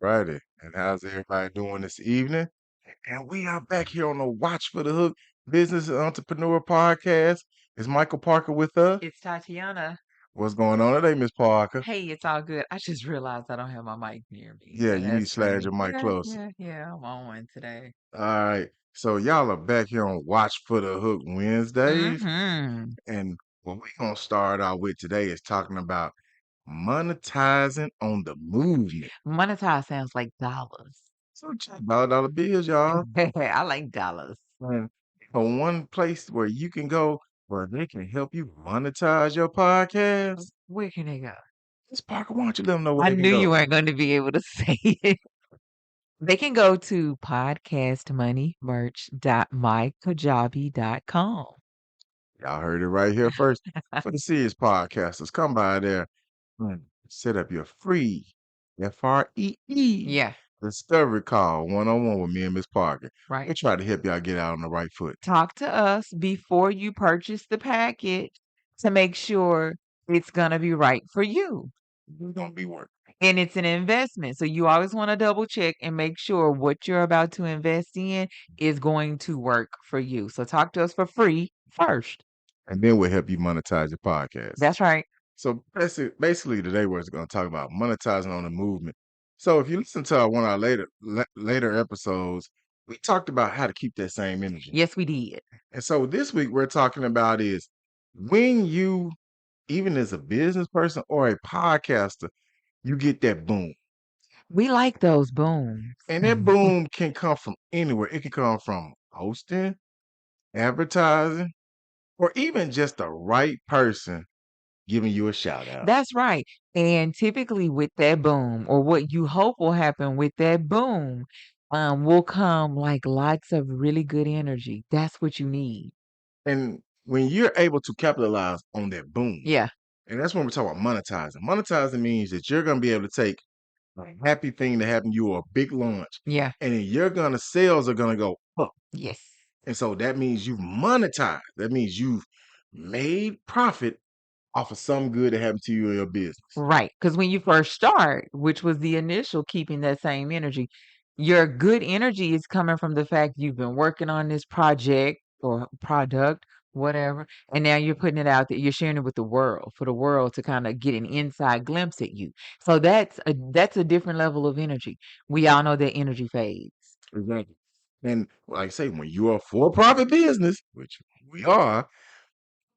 Friday. And how's everybody doing this evening? And we are back here on the Watch for the Hook Business and Entrepreneur Podcast. Is Michael Parker with us? It's Tatiana. What's going on today, Miss Parker? Hey, it's all good. I just realized I don't have my mic near me. Yeah, So you need to that's slide funny. your mic Yeah, closer. yeah, I'm on one today. All right. So y'all are back here on Watch for the Hook Wednesdays. Mm-hmm. And what we're gonna start out with today is talking about monetizing on the movement. Monetize sounds like dollars. So check dollar bills, y'all. I like dollars. And for one place where you can go where they can help you monetize your podcast. Where can they go? Miss Parker, why don't you let them know where I they can knew go? you weren't going to be able to say it. They can go to podcastmoneymerch.mykajabi.com. Y'all heard it right here first. For the serious podcasters, come by there and set up your free FREE Yeah, discovery call one-on-one with me and Miss Parker. We right. try to help y'all get out on the right foot. Talk to us before you purchase the package to make sure it's going to be right for you. We're gonna be working. And it's an investment. So you always want to double check and make sure what you're about to invest in is going to work for you. So talk to us for free first. And then we'll help you monetize your podcast. That's right. So basically today we're going to talk about monetizing on the movement. So if you listen to one of our later episodes, we talked about how to keep that same energy. Yes, we did. And so this week we're talking about is when you, even as a business person or a podcaster, you get that boom. We like those booms. And that boom can come from anywhere. It can come from hosting, advertising, or even just the right person giving you a shout out. That's right. And typically with that boom, or what you hope will happen with that boom, will come like lots of really good energy. That's what you need. And when you're able to capitalize on that boom, Yeah. and that's when we're talking about monetizing. Monetizing means that you're going to be able to take a happy thing that happened to you or a big launch, Yeah. and then sales are going to go up. Yes. And so that means you've monetized. That means you've made profit off of some good that happened to you in your business. Right. Because when you first start, which was the initial keeping that same energy, your good energy is coming from the fact you've been working on this project or product, whatever, and now you're putting it out there. You're sharing it with the world for the world to kind of get an inside glimpse at you. So that's a different level of energy. We all know that energy fades. Exactly. And like I say, when you're a for-profit business, which we are,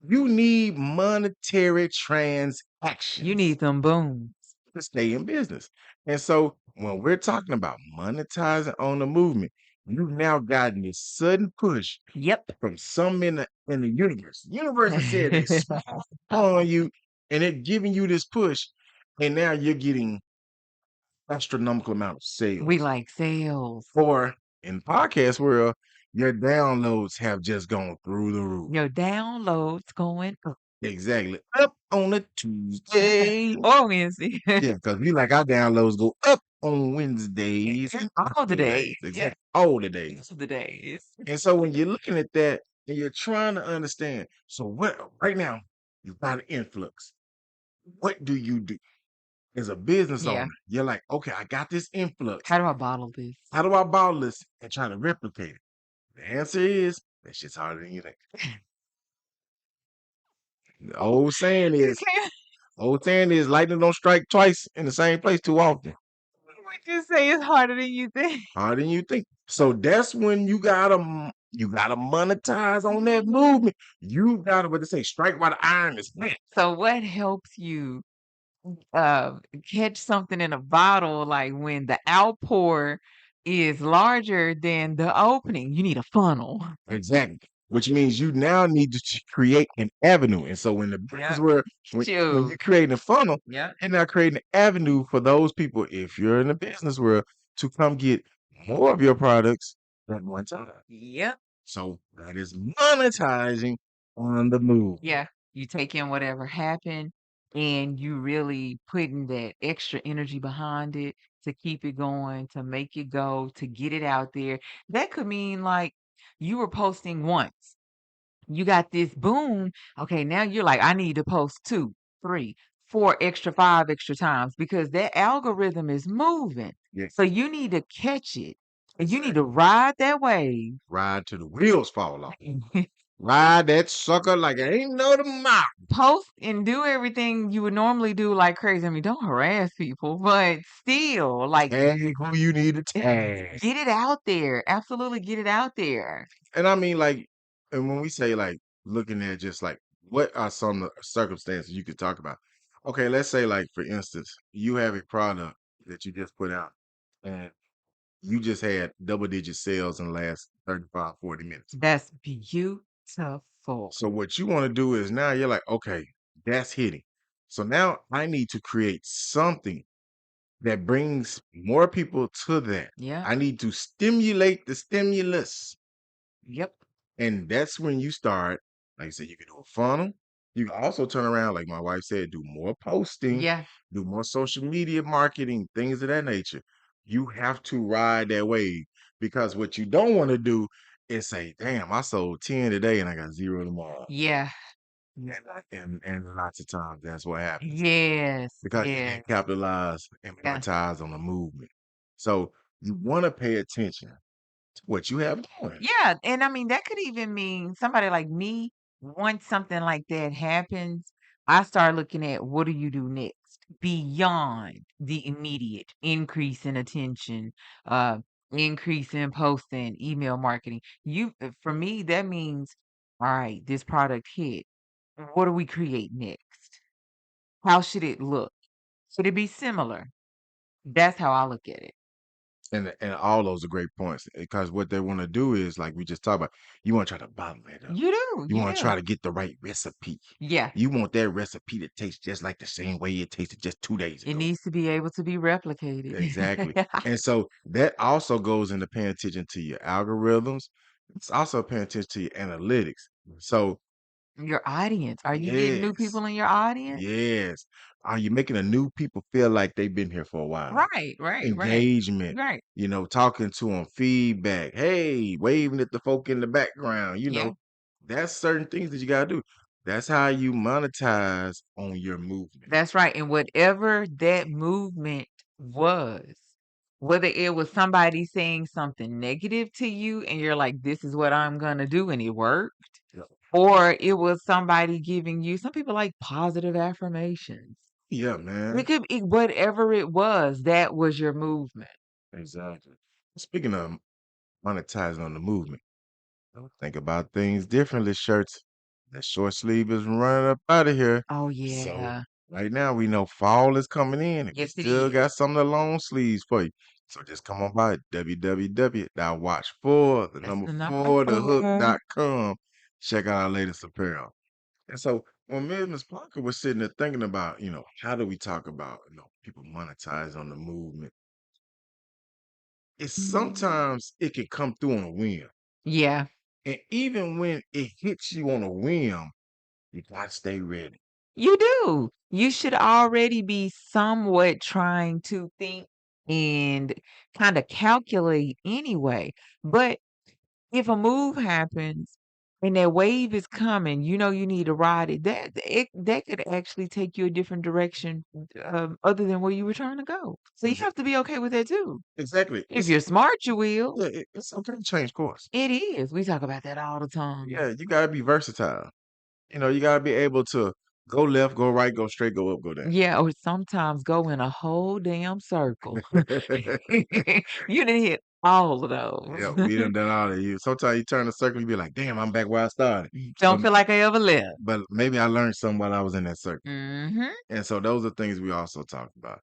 you need monetary transactions. You need them booms. To stay in business. And so when we're talking about monetizing on the movement, you've now gotten this sudden push Yep. from some in the universe. The universe has said they smile on you and they're giving you this push, and now you're getting astronomical amount of sales. We like sales. Or in podcast world, your downloads have just gone through the roof. Your downloads going up. Exactly. Up on a Tuesday. Or Wednesday. Yeah, because we like our downloads go up on Wednesdays and All the days. Thursdays. Yeah. Exactly. All the days. Most of the days. And so when you're looking at that and you're trying to understand, so what right now, you got an influx. What do you do as a business Yeah. owner? You're like, okay, I got this influx. How do I bottle this? How do I bottle this and try to replicate it? The answer is that shit's harder than you think. The old saying is lightning don't strike twice in the same place too often. Would you say it's harder than you think? Harder than you think. So that's when you gotta monetize on that movement. You gotta what they say, strike while the iron is hot. So what helps you catch something in a bottle like when the outpour is larger than the opening? You need a funnel. Exactly. Which means you now need to create an avenue. And so when the business where when you're Shoot. creating a funnel, Yeah. you're now creating an avenue for those people, if you're in the business world, to come get more of your products at one time. Yep. So that is monetizing on the move. Yeah. You take in whatever happened and you really putting that extra energy behind it to keep it going, to make it go, to get it out there. That could mean like you were posting once. You got this boom. Okay, now you're like, I need to post 2, 3, 4 extra, 5 extra times because that algorithm is moving. Yeah, So you need to catch it and you need exactly. to ride that wave. Ride till the wheels fall off. Ride that sucker like it ain't no tomorrow. Post and do everything you would normally do like crazy. I mean, don't harass people, but still, like, Tag who you need to tag. get it out there. Absolutely get it out there. And I mean, like, and when we say like looking at just like what are some of the circumstances you could talk about? Okay, let's say like for instance, you have a product that you just put out and you just had double digit sales in the last 35, 40 minutes. That's beautiful. So what you want to do is now you're like, okay, that's hitting. So now I need to create something that brings more people to that. Yeah. I need to stimulate the stimulus. Yep. And that's when you start, like I said, you can do a funnel. You can also turn around, like my wife said, do more posting, Yeah. do more social media marketing, things of that nature. You have to ride that wave because what you don't want to do is say, damn, I sold 10 today and I got zero tomorrow. Yeah. Yeah, and lots of times that's what happens Yes. because you Yes. didn't capitalize and Yeah. monetize on the movement. So you want to pay attention to what you have going. Yeah, and I mean, that could even mean somebody like me, once something like that happens, I start looking at what do you do next beyond the immediate increase in attention, uh, increase in posting, email marketing. For me, that means, all right, this product hit. What do we create next? How should it look? Should it be similar? That's how I look at it. And all those are great points because what they want to do is like we just talked about, you want to try to bottle it up. You do, You want to yeah. try to get the right recipe. Yeah. You want that recipe to taste just like the same way it tasted just 2 days It ago. needs to be able to be replicated. Exactly. And so that also goes into paying attention to your algorithms. It's also paying attention to your analytics. So Your audience. Are you getting new yes, people in your audience? yes. Are you making the new people feel like they've been here for a while? Right, right, right, Engagement, right. talking to them, feedback, hey, waving at the folk in the background, Yeah, that's certain things that you gotta do. That's how you monetize on your movement. that's right. And whatever that movement was, whether it was somebody saying something negative to you and you're like, this is what I'm going to do, and it worked, Yeah, or it was somebody giving you, some people like positive affirmations. yeah, It man. could be whatever it was, that was your movement. Exactly. Speaking of monetizing on the movement, think about things differently, shirts. That short sleeve is running up out of here. Oh, So yeah. right now we know fall is coming in and we Yes, it still is. got some of the long sleeves for you. So just come on by www.watch4, the That's number the number 4, the 4. hook.com. Check out our latest apparel. And so when me and Ms. Parker was sitting there thinking about, how do we talk about, people monetize on the movement? It's sometimes it can come through on a whim. Yeah, And even when it hits you on a whim, you gotta stay ready. you do. You should already be somewhat trying to think and kind of calculate anyway. But if a move happens and that wave is coming, you know you need to ride it. That could actually take you a different direction, other than where you were trying to go. So you Exa- have to be okay with that too. Exactly. If you're smart, you will. Yeah, it's okay to change course. It is. We talk about that all the time. Yeah, you gotta be versatile. You gotta be able to go left, go right, go straight, go up, go down. Yeah, or sometimes go in a whole damn circle. You done hit all of Yeah, those. we done all that. You sometimes you turn a circle, you be like, damn, I'm back where I started. Don't But feel like I ever left. but maybe I learned something while I was in that circle. Mhm. And so those are things we also talk about.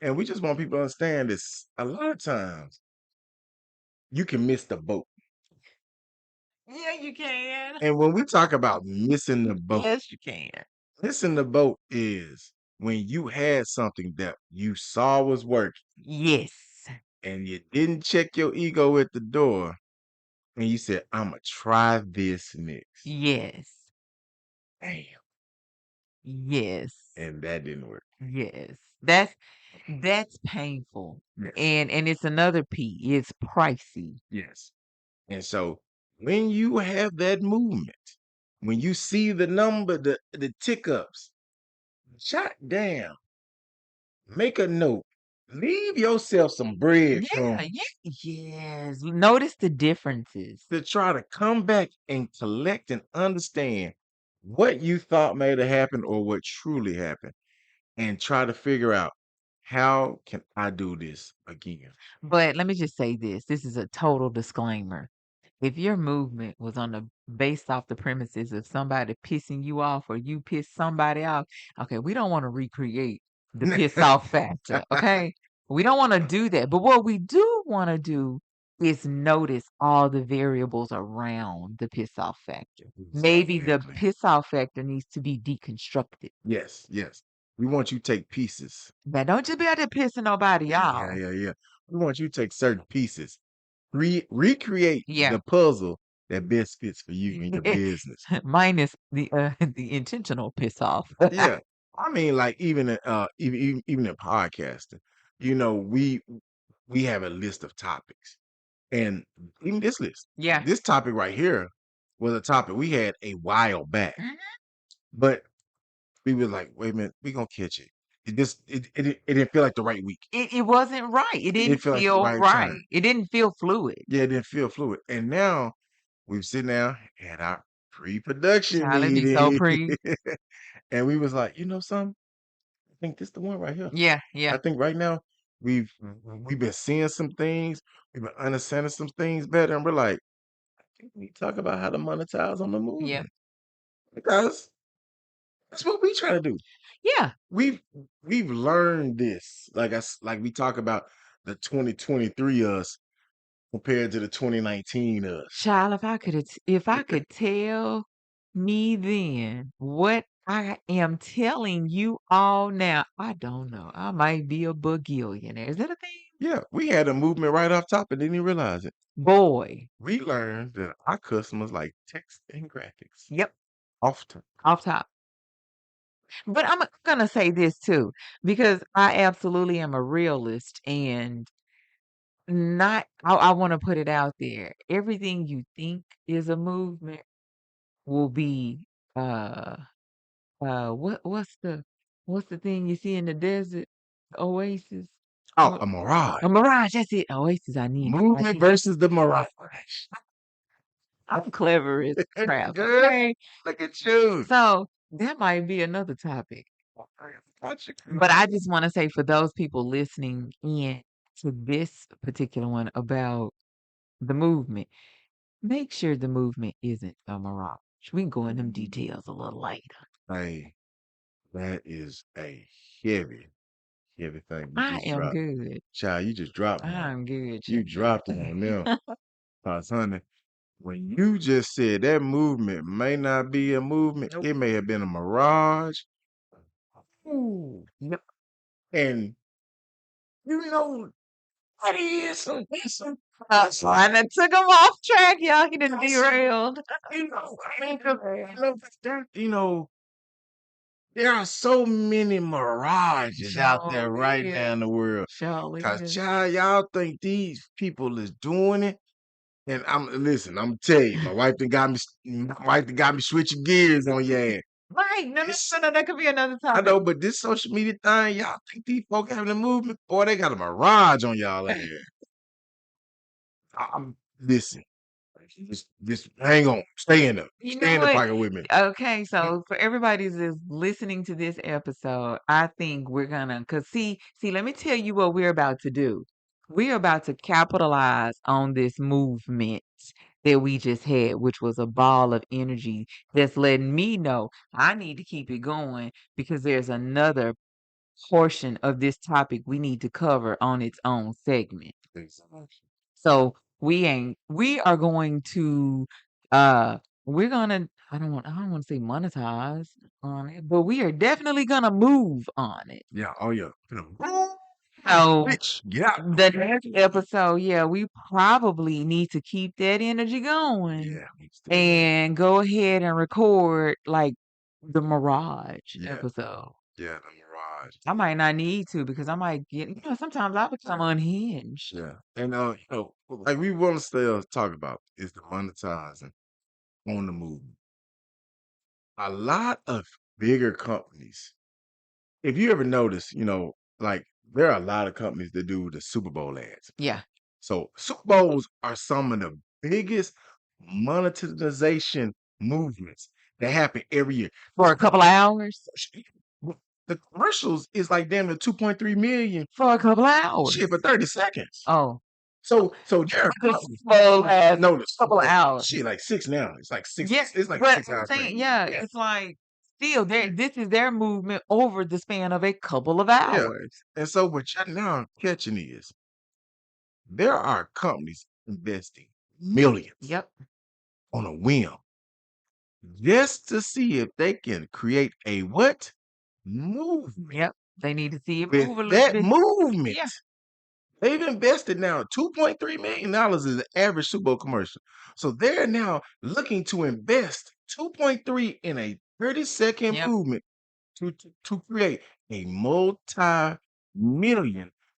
And we just want people to understand this a lot of times you can miss the boat. Yeah, you can. And when we talk about missing the boat, Yes, you can. missing the boat is when you had something that you saw was working Yes. and you didn't check your ego at the door and you said, I'm going to try this next. Yes. Damn. Yes. And that didn't work. Yes. That's painful. Yes. And it's another P. It's pricey. Yes. And so when you have that movement, when you see the number, the tick ups, Shot down. Make a note. Leave yourself some Yeah, breadcrumbs yeah, yes. Notice the differences. to try to come back and collect and understand what you thought may have happened or what truly happened, and try to figure out how can I do this again. But let me just say this. This is a total disclaimer. If your movement was on the based off the premises of somebody pissing you off or you piss somebody off, okay, we don't want to recreate the piss off factor. Okay. We don't want to do that. But what we do want to do is notice all the variables around the piss off factor. Maybe the Exactly. piss off factor needs to be deconstructed. Yes, yes. We want you to take pieces. Now, don't you be out there pissing nobody Yeah, off. yeah, yeah. We want you to take certain pieces, recreate Yeah. the puzzle that best fits for you and your business. Minus the intentional piss off. Yeah. I mean, like even in podcasting, you know, we have a list of topics. And even this list, Yeah. this topic right here was a topic we had a while back. Mhm. But we were like, wait a minute, we gonna catch it. It didn't feel like the right week. It wasn't right. It It didn't didn't feel like the feel right right. time. It didn't feel fluid. Yeah, it didn't feel fluid. And now we've sitting down at our pre-production Child, it be so meeting, pre. and we was like, you know something? I think this the one right here. Yeah, yeah, I think right now we've been seeing some things, we've been understanding some things better, and we're like, I think we talk about how to monetize on the yeah, movement because that's what we try to do. yeah. We've we've learned this, like we talk about the 2023 us compared to the 2019 us. Child, if I could tell me then what I am telling you all now, I don't know. I might be a bagillionaire. Is that a thing? Yeah, we had a movement right off top and didn't even realize it. Boy. We learned that our customers like text and graphics Yep. often. Off top. But I'm gonna say this too, because I absolutely am a realist and not I wanna put it out there. Everything you think is a movement will be uh what's the thing you see in the desert? Oasis? Oh, What a mirage. a mirage, that's it. Oasis, I Movement need versus the mirage. I'm clever as crap, Good. okay? Look at you. So that might be another topic. Gotcha. But I just wanna say for those people listening in to this particular one about the movement, make sure the movement isn't a mirage. We can go in them details a little later. Hey, that is a heavy, heavy thing you I just am dropped. good. Child, you just dropped one. I'm good, You dropped it on them. child. Cause honey, when you just said that movement may not be a movement, Nope. it may have been a mirage. Ooh. Yep. And you know what is some So I done took him off track, y'all. He done awesome. derailed. I mean, 'cause, there are so many mirages out there Sure right now is. in the world. Sure Cause is. child, y'all think these people is doing it. And I'm tell you, my wife done got me switching gears on your ass. Right. No, no, This no, no, that could be another I topic. know, but this social media thing, y'all think these folk having a movement? Boy, they got a mirage on y'all ass. I'm listen, just hang on, You know stay in the what? pocket with me. Okay, so for everybody that's listening to this episode, I think we're gonna, cause see, let me tell you what we're about to do. We're about to capitalize on this movement that we just had, which was a ball of energy that's letting me know I need to keep it going because there's another portion of this topic we need to cover on its own segment. Exactly. So we are going to we're gonna I don't want to say monetize on it, but we are definitely gonna move on it. Yeah, oh yeah. Finna So Rich, get out. the next episode, yeah, we probably need to keep that energy going Yeah, we stay with it. and go ahead and record like the Mirage Yeah, episode. yeah, the mirage. I might not need to because I might get, sometimes I become unhinged. Yeah. And like we want to still talk about is the monetizing on the movement. A lot of bigger companies if you ever notice, like there are a lot of companies that do the Super Bowl ads. Yeah. So Super Bowls are some of the biggest monetization movements that happen every year. For a couple of hours? The commercials is like damn near 2.3 million For a couple of shit hours. for 30 seconds. Oh, So there are this companies. full ass No, the Super couple of Bowl hours. shit like six now. It's like six. Yeah, It's like but 6 hours straight. yeah, Yeah, it's like still this is their movement over the span of a couple of yeah. hours. And so what y'all now catching is there are companies investing millions Yep, on a whim just to see if they can create a what? Movement. yep. They need to see it With move a little that bit. movement, Yeah, they've invested now $2.3 million dollars is the average Super Bowl commercial. So they're now looking to invest 2.3 in a 30-second yep. movement to create a multi-million,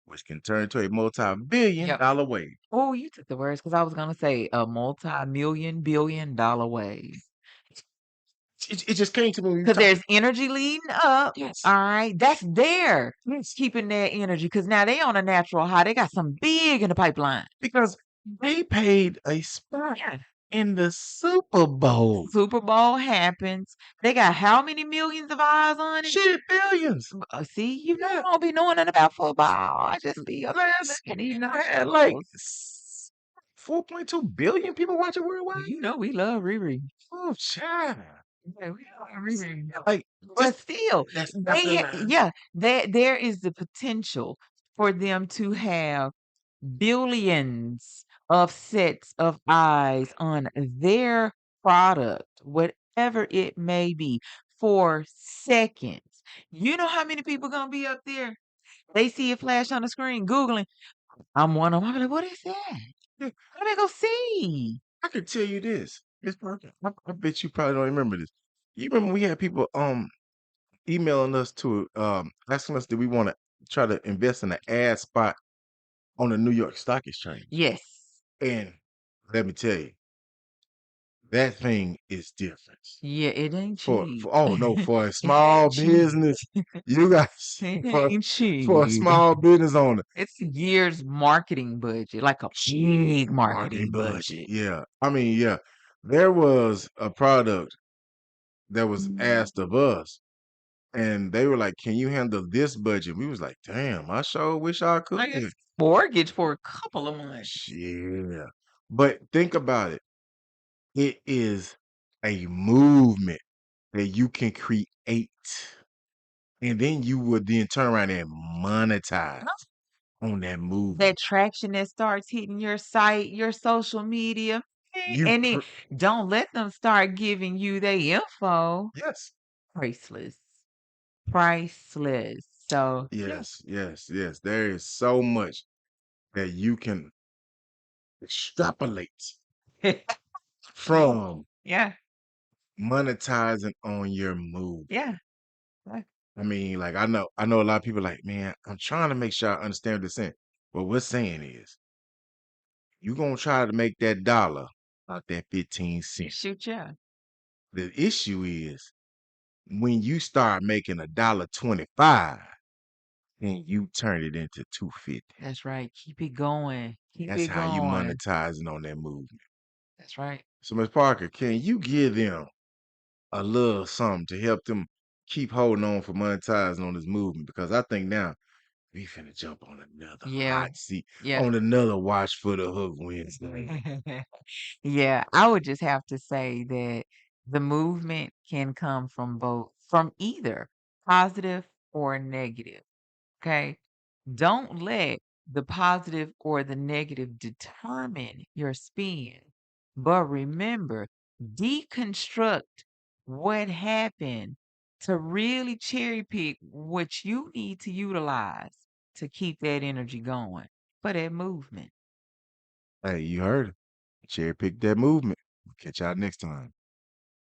which can turn to a multi-billion Yep. dollar wave. Oh, you took the words because I was gonna say a multi-million billion dollar wave. It just came to me when you Because talk. there's energy leading up. Yes, All right. That's there yes, keeping their energy. Because now they on a natural high. They got some big in the pipeline. because they paid a spot Yeah. in the Super Bowl. Super Bowl happens. They got how many millions of eyes on it? Shit, billions. See, you know I Yeah, don't be knowing nothing about football. I just be up there last looking at these had like numbers. 4.2 billion people watching worldwide. You know we love Riri. Oh, child. Yeah, we love Riri. Like, But just still, that's the line. yeah, there is the potential for them to have billions of sets of eyes on their product, whatever it may be, for seconds. You know how many people gonna be up there? They see it flash on the screen, Googling. I'm one of them. I'm like, what is that? Yeah, Let me go see. I can tell you this. Miss Parker, I bet you probably don't remember this. You remember we had people emailing us to asking us, do we want to try to invest in an ad spot on the New York Stock Exchange? Yes. And let me tell you, that thing is different. Yeah, it ain't cheap. For oh no, for a It small ain't cheap. business, you guys It for ain't for a cheap. small business owner, It's a year's marketing budget, like a big marketing marketing budget. budget. Yeah. I mean, yeah. There was a product that was asked of us, and they were like, "Can you handle this budget?" We was like, "Damn, I sure wish I could." Like it's mortgage for a couple of months. Yeah. But think about it. It is a movement that you can create, and then you would then turn around and monetize on that movement. That traction that starts hitting your site, your social media, You and then pr don't let them start giving you their info. Yes. Priceless. Priceless. So, yeah. Yes, yes, yes. There is so much that you can extrapolate from Yeah. monetizing on your move. Yeah. Yeah. I mean, like I know a lot of people like, man, I'm trying to make sure I understand what they're saying. Well, what's saying is you're gonna try to make that dollar out that 15 cents. Shoot, yeah. The issue is when you start making $1.25 and you turn it into 250. That's right. Keep it going. Keep That's it how you going. monetizing on that movement. That's right. So, Ms. Parker, can you give them a little something to help them keep holding on for monetizing on this movement? Because I think now we finna jump on another Yeah. hot seat, Yeah. on another watch for the hook Wednesday. Yeah, I would just have to say that the movement can come from both, from either positive or negative. Okay. Don't let the positive or the negative determine your spin. But remember, deconstruct what happened to really cherry pick what you need to utilize to keep that energy going for that movement. Hey, you heard it. Cherry pick that movement. Catch y'all next time.